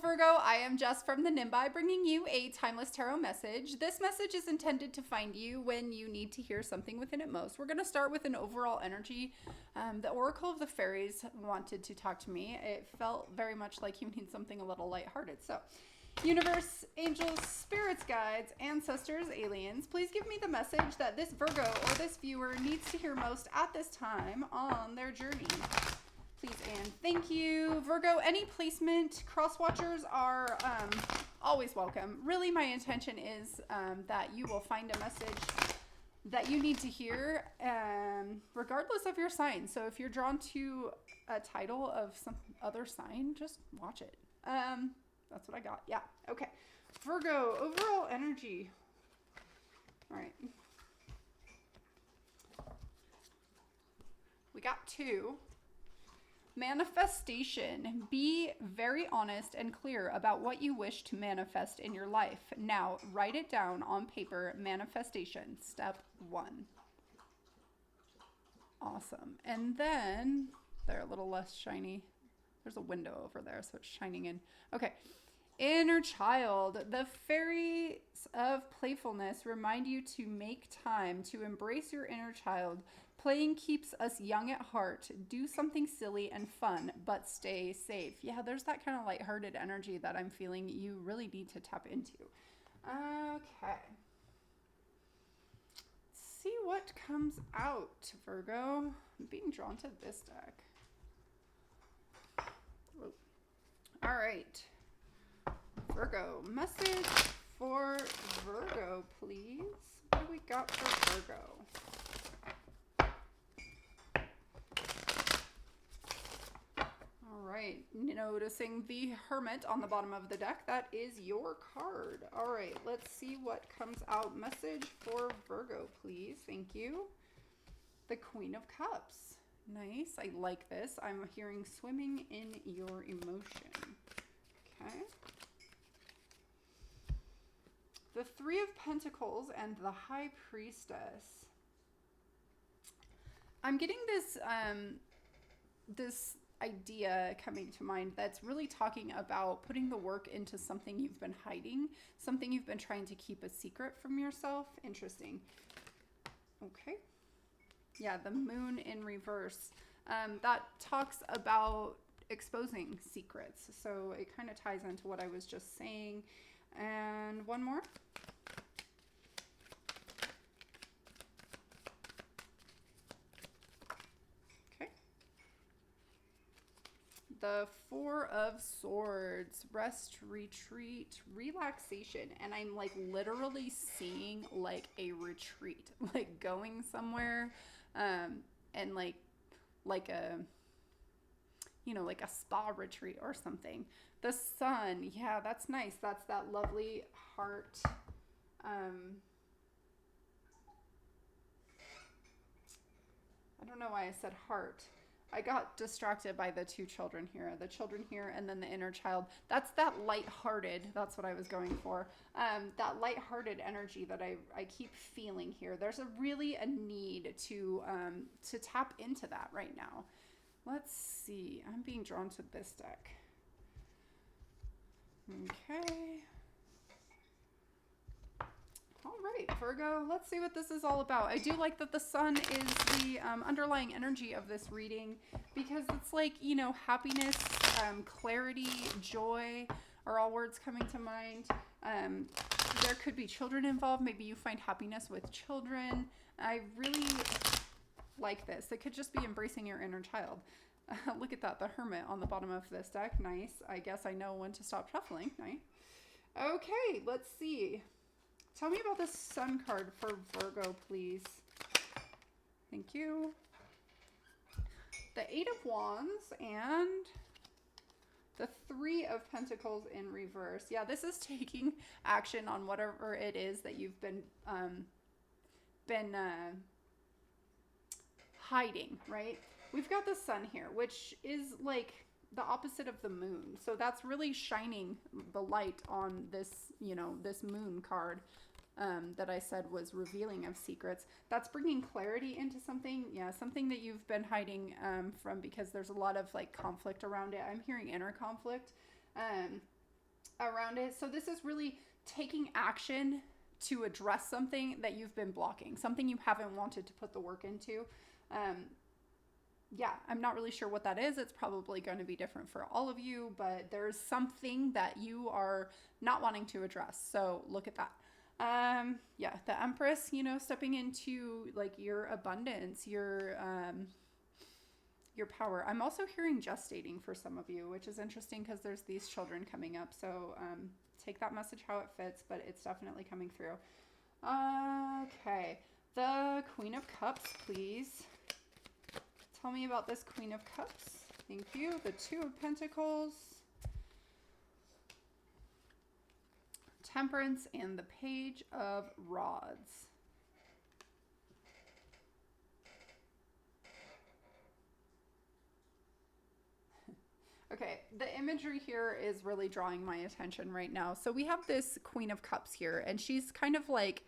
Virgo, I am Jess from the Nimbi, bringing you a timeless tarot message. This message is intended to find you when you need to hear something within it most. We're going to start with an overall energy. The Oracle of the Fairies wanted to talk to me. It felt very much like you need something a little lighthearted. So, universe, angels, spirits, guides, ancestors, aliens, please give me the message that this Virgo or this viewer needs to hear most at this time on their journey. Please and thank you. Virgo, any placement, cross watchers are always welcome. Really, my intention is that you will find a message that you need to hear regardless of your sign. So if you're drawn to a title of some other sign, just watch it. That's what I got. Yeah. Okay. Virgo, overall energy. All right. We got two. Manifestation. Be very honest and clear about what you wish to manifest in your life. Now, write it down on paper. Manifestation. Step 1. Awesome. And then they're a little less shiny. There's a window over there, so it's shining in. Okay. Inner child. The fairies of playfulness remind you to make time to embrace your inner child. Playing keeps us young at heart. Do something silly and fun, but stay safe. Yeah, there's that kind of lighthearted energy that I'm feeling you really need to tap into. Okay. Let's see what comes out, Virgo. I'm being drawn to this deck. All right. Virgo, message for Virgo, please. What do we got for Virgo? All right, noticing the Hermit on the bottom of the deck. That is your card. All right, let's see what comes out. Message for Virgo, please. Thank you. The Queen of Cups. Nice. I like this. I'm hearing swimming in your emotion. Okay. The Three of Pentacles and the High Priestess. I'm getting this this idea coming to mind that's really talking about putting the work into something you've been hiding, something you've been trying to keep a secret from yourself. Interesting. Okay. Yeah, the Moon in reverse. That talks about exposing secrets. So it kind of ties into what I was just saying. And one more. Okay. The Four of Swords. Rest, retreat, relaxation. And I'm like literally seeing like a retreat, like going somewhere and like a, you know, like a spa retreat or something. The Sun, yeah, that's nice. That's that lovely heart. I don't know why I said heart. I got distracted by the two children here. The children here and then the inner child. That's that lighthearted. That's what I was going for. That lighthearted energy that I keep feeling here. There's a need to tap into that right now. Let's see. I'm being drawn to this deck. Okay. All right, Virgo, let's see what this is all about. I do like that the Sun is the underlying energy of this reading because it's like, you know, happiness, clarity, joy are all words coming to mind. There could be children involved. Maybe you find happiness with children. I really like this. It could just be embracing your inner child. Look at that, the Hermit on the bottom of this deck. Nice. I guess I know when to stop shuffling. Nice. Okay, let's see. Tell me about this Sun card for Virgo, please. Thank you. The Eight of Wands and the Three of Pentacles in reverse. Yeah, this is taking action on whatever it is that you've been hiding, right? We've got the Sun here, which is like the opposite of the Moon. So that's really shining the light on this, you know, this Moon card that I said was revealing of secrets. That's bringing clarity into something. Yeah, something that you've been hiding from because there's a lot of like conflict around it. I'm hearing inner conflict. around it. So this is really taking action to address something that you've been blocking, something you haven't wanted to put the work into. Yeah, I'm not really sure what that is. It's probably going to be different for all of you, but there's something that you are not wanting to address. So look at that. Yeah, the Empress, stepping into like your abundance, your power. I'm also hearing gestating for some of you, which is interesting because there's these children coming up. So take that message how it fits, but it's definitely coming through. Okay, the Queen of Cups, please. Tell me about this Queen of Cups. Thank you. The Two of Pentacles, Temperance, and the Page of Rods. Okay, the imagery here is really drawing my attention right now. So we have this Queen of Cups here, and she's kind of like,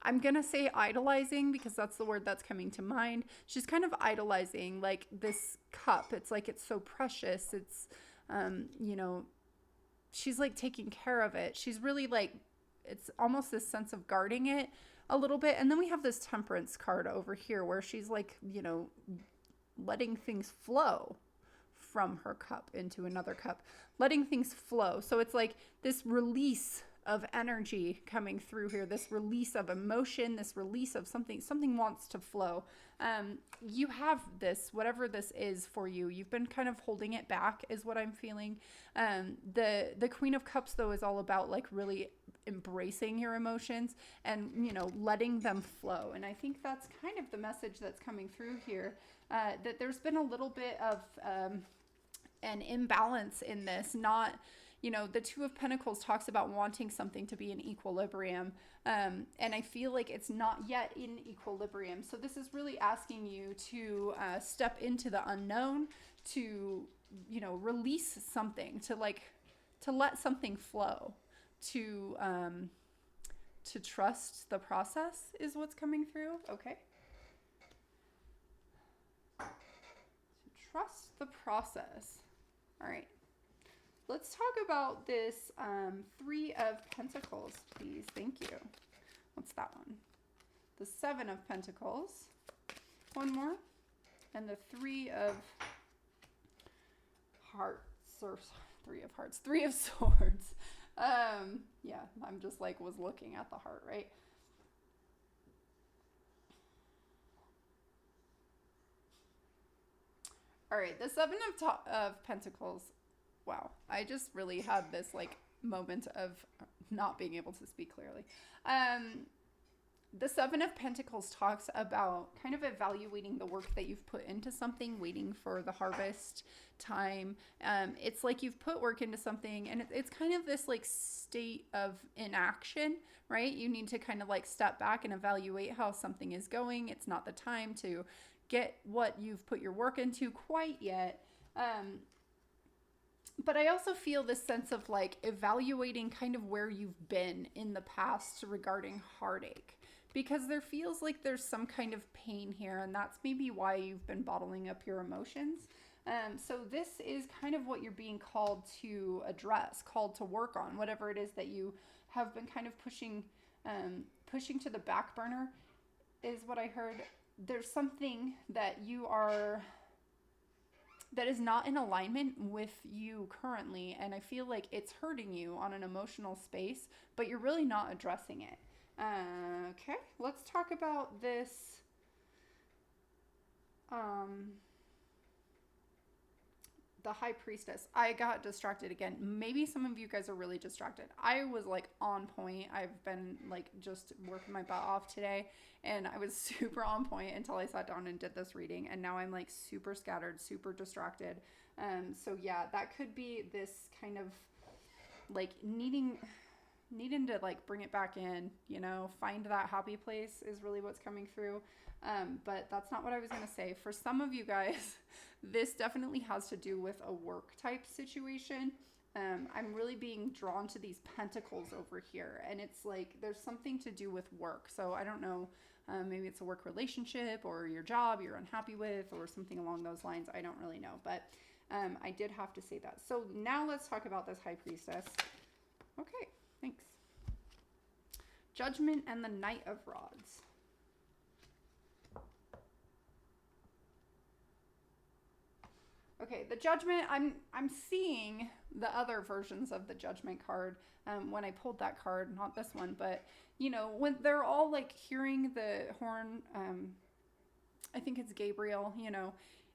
I'm going to say idolizing because that's the word that's coming to mind. She's kind of idolizing like this cup. It's like it's so precious. It's, she's like taking care of it. She's really like, it's almost this sense of guarding it a little bit. And then we have this Temperance card over here where she's like, letting things flow from her cup into another cup, letting things flow. So it's like this release of energy coming through here, this release of emotion, this release of something wants to flow. You have this, whatever this is for you, you've been kind of holding it back is what I'm feeling. The Queen of Cups though is all about like really embracing your emotions and, letting them flow. And I think that's kind of the message that's coming through here, that there's been a little bit of an imbalance in this, not, the Two of Pentacles talks about wanting something to be in equilibrium. And I feel like it's not yet in equilibrium. So this is really asking you to step into the unknown, to, release something, to let something flow, to trust the process is what's coming through. Okay. To trust the process. All right. Let's talk about this Three of Pentacles, please. Thank you. What's that one? The Seven of Pentacles. One more. And the Three of Hearts, or Three of Hearts, Three of Swords. Yeah, I'm just like was looking at the heart, right? All right, the Seven of Pentacles. Wow, I just really had this like moment of not being able to speak clearly. The Seven of Pentacles talks about kind of evaluating the work that you've put into something, waiting for the harvest time. It's like you've put work into something and it's kind of this like state of inaction, right? You need to kind of like step back and evaluate how something is going. It's not the time to get what you've put your work into quite yet. But I also feel this sense of like evaluating kind of where you've been in the past regarding heartache, because there feels like there's some kind of pain here, and that's maybe why you've been bottling up your emotions. So this is kind of what you're being called to address, called to work on, whatever it is that you have been kind of pushing to the back burner is what I heard. There's something that that is not in alignment with you currently, and I feel like it's hurting you on an emotional space, but you're really not addressing it. Okay, let's talk about this. The High Priestess. I got distracted again. Maybe some of you guys are really distracted. I was like on point. I've been like just working my butt off today, and I was super on point until I sat down and did this reading, and now I'm like super scattered, super distracted. So yeah, that could be this kind of like needing to like bring it back in, find that happy place is really what's coming through. But that's not what I was going to say. For some of you guys, this definitely has to do with a work type situation. I'm really being drawn to these pentacles over here, and it's like there's something to do with work. So I don't know, maybe it's a work relationship or your job you're unhappy with or something along those lines. I don't really know, but I did have to say that. So now let's talk about this High Priestess. Okay, thanks. Judgment and the Knight of Rods. Okay, the Judgment, I'm seeing the other versions of the Judgment card when I pulled that card, not this one, but, you know, when they're all, like, hearing the horn, I think it's Gabriel, you know,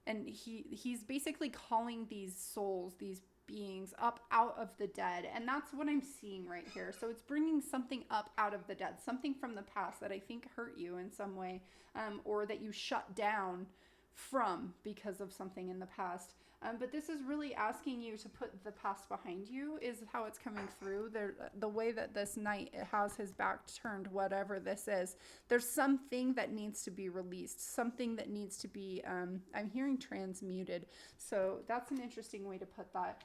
and he's basically calling these souls, these beings up out of the dead, and that's what I'm seeing right here. So it's bringing something up out of the dead, something from the past that I think hurt you in some way, or that you shut down from because of something in the past. But this is really asking you to put the past behind you, is how it's coming through. The way that this knight has his back turned, whatever this is, there's something that needs to be released, something that needs to be, I'm hearing transmuted. So that's an interesting way to put that.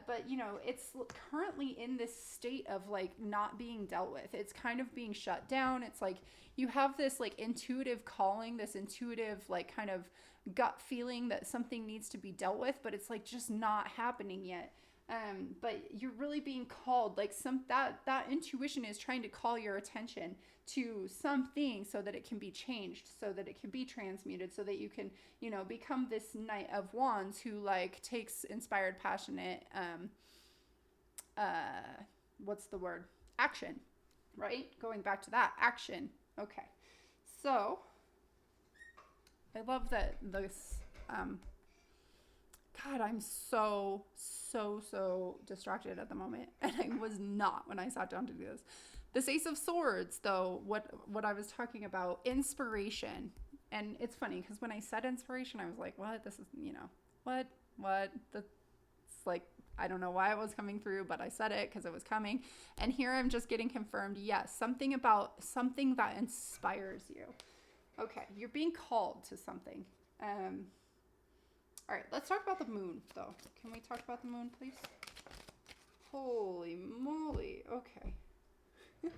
But, you know, it's currently in this state of, like, not being dealt with. It's kind of being shut down. It's like you have this, like, intuitive calling, this intuitive, like, kind of gut feeling that something needs to be dealt with, but it's, like, just not happening yet. But you're really being called, like, that intuition is trying to call your attention to something so that it can be changed, so that it can be transmuted, so that you can, you know, become this Knight of Wands who, like, takes inspired, passionate, what's the word? Action, right? Going back to that, action. Okay. So, I love that this, God, I'm so distracted at the moment. And I was not when I sat down to do this. This Ace of Swords, though, what I was talking about, inspiration. And it's funny, because when I said inspiration, I was like, what? This is, you know, what? That's like, I don't know why it was coming through, but I said it because it was coming. And here I'm just getting confirmed, yes, something about something that inspires you. Okay, you're being called to something. All right, let's talk about the moon, though. Can we talk about the moon, please? Holy moly. Okay. All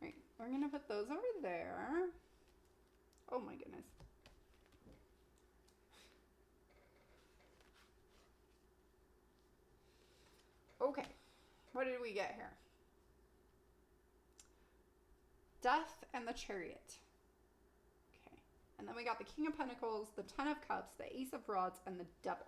right, we're going to put those over there. Oh, my goodness. Okay, what did we get here? Death and the Chariot. And then we got the King of Pentacles, the Ten of Cups, the Ace of Rods, and the Devil.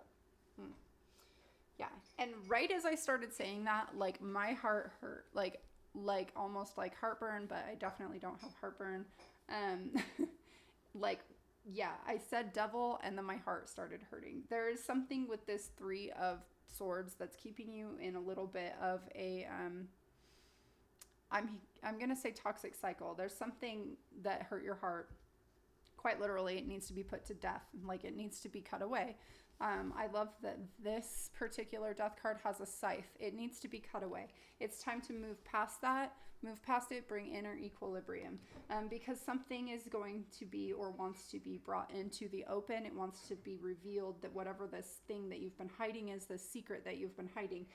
Yeah. And right as I started saying that, like, my heart hurt. Like almost like heartburn, but I definitely don't have heartburn. Like, yeah, I said devil, and then my heart started hurting. There is something with this Three of Swords that's keeping you in a little bit of a, I'm going to say toxic cycle. There's something that hurt your heart. Quite literally, it needs to be put to death. Like, it needs to be cut away. I love that this particular death card has a scythe. It needs to be cut away. It's time to move past that, move past it, bring inner equilibrium. Because something is going to be or wants to be brought into the open. It wants to be revealed, that whatever this thing that you've been hiding is, this secret that you've been hiding,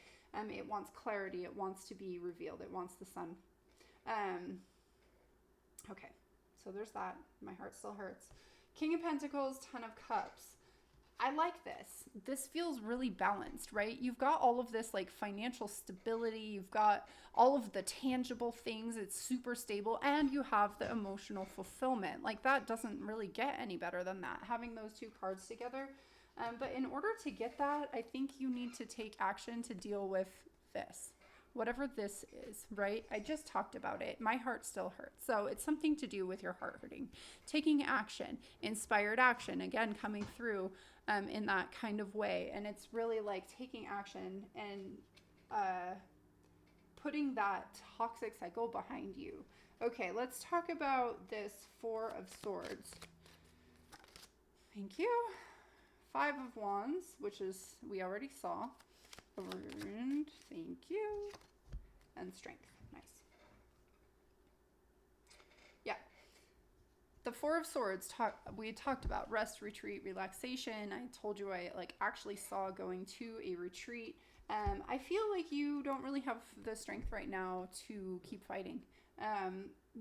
it wants clarity. It wants to be revealed. It wants the sun. Okay. So there's that. My heart still hurts. King of Pentacles, Ten of Cups. I like this. This feels really balanced, right? You've got all of this, like, financial stability. You've got all of the tangible things. It's super stable. And you have the emotional fulfillment. Like, that doesn't really get any better than that, having those two cards together. But in order to get that, I think you need to take action to deal with this. Whatever this is, right? I just talked about it. My heart still hurts. So it's something to do with your heart hurting. Taking action, inspired action, again, coming through in that kind of way. And it's really like taking action and putting that toxic cycle behind you. Okay, let's talk about this Four of Swords. Thank you. Five of Wands, which is, we already saw. And thank you. And Strength. Nice. Yeah. The Four of Swords, we talked about rest, retreat, relaxation. I told you I, like, actually saw going to a retreat. I feel like you don't really have the strength right now to keep fighting.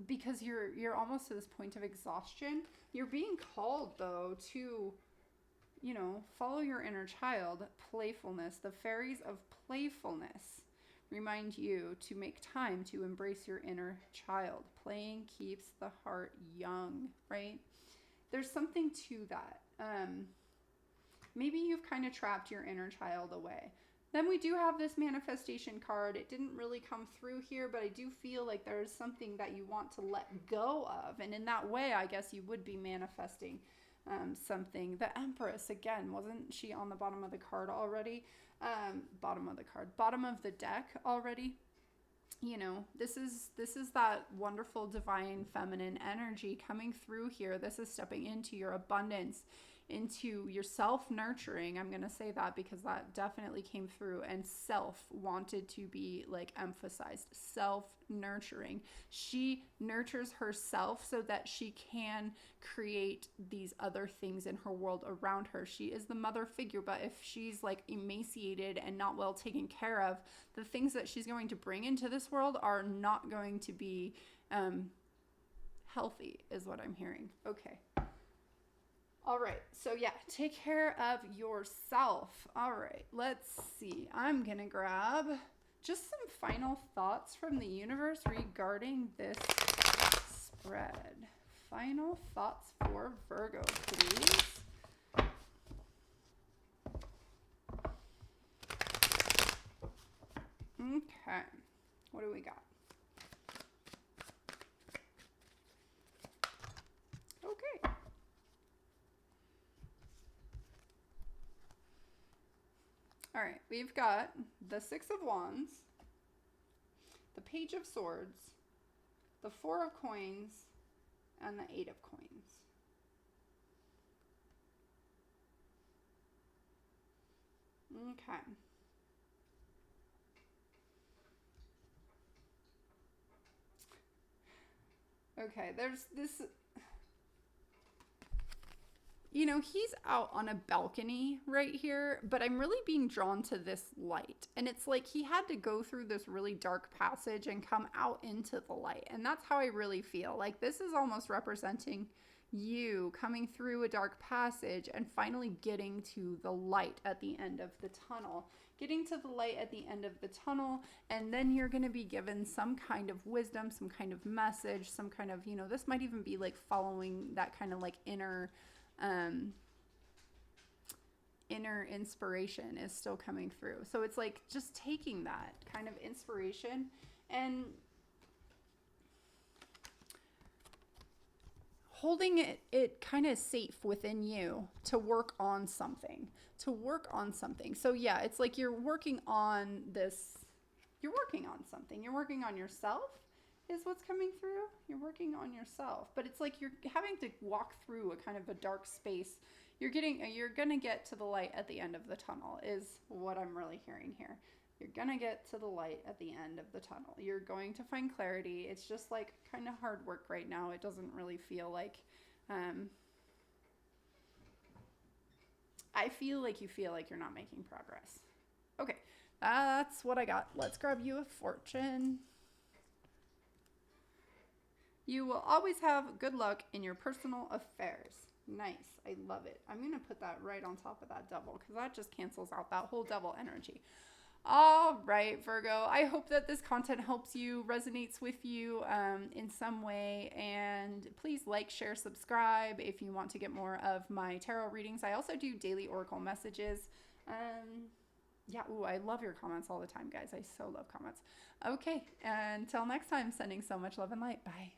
Because you're almost to this point of exhaustion. You're being called, though, to follow your inner child, playfulness. The fairies of playfulness remind you to make time to embrace your inner child. Playing keeps the heart young, right? There's something to that. Maybe you've kind of trapped your inner child away. Then we do have this manifestation card. It didn't really come through here, but I do feel like there's something that you want to let go of. And in that way, I guess you would be manifesting something. The Empress, again, wasn't she on the bottom of the card already? Bottom of the deck already. This is that wonderful divine feminine energy coming through here. This is stepping into your abundance, into your self-nurturing. I'm going to say that because that definitely came through, and self wanted to be emphasized. Self-nurturing. She nurtures herself so that she can create these other things in her world around her. She is the mother figure, but if she's emaciated and not well taken care of, the things that she's going to bring into this world are not going to be healthy, is what I'm hearing. Okay. All right, so yeah, take care of yourself. All right, let's see. I'm going to grab just some final thoughts from the universe regarding this spread. Final thoughts for Virgo, please. Okay, what do we got? Okay. All right, we've got the Six of Wands, the Page of Swords, the Four of Coins, and the Eight of Coins. Okay. Okay, there's this... he's out on a balcony right here, but I'm really being drawn to this light. And it's like he had to go through this really dark passage and come out into the light. And that's how I really feel. Like this is almost representing you coming through a dark passage and finally getting to the light at the end of the tunnel. Getting to the light at the end of the tunnel, and then you're going to be given some kind of wisdom, some kind of message, some kind of, this might even be following that kind of inner inspiration is still coming through. So it's just taking that kind of inspiration and holding it kind of safe within you to work on something. So yeah, it's you're working on this, you're working on something. You're working on yourself is what's coming through. You're working on yourself, but it's you're having to walk through a kind of a dark space. You're going to get to the light at the end of the tunnel is what I'm really hearing here. You're going to get to the light at the end of the tunnel. You're going to find clarity. It's just kind of hard work right now. It doesn't really feel I feel you feel you're not making progress. Okay, that's what I got. Let's grab you a fortune. You will always have good luck in your personal affairs. Nice. I love it. I'm going to put that right on top of that devil because that just cancels out that whole devil energy. All right, Virgo. I hope that this content helps you, resonates with you in some way. And please like, share, subscribe if you want to get more of my tarot readings. I also do daily oracle messages. Yeah, ooh, I love your comments all the time, guys. I so love comments. Okay, until next time, sending so much love and light. Bye.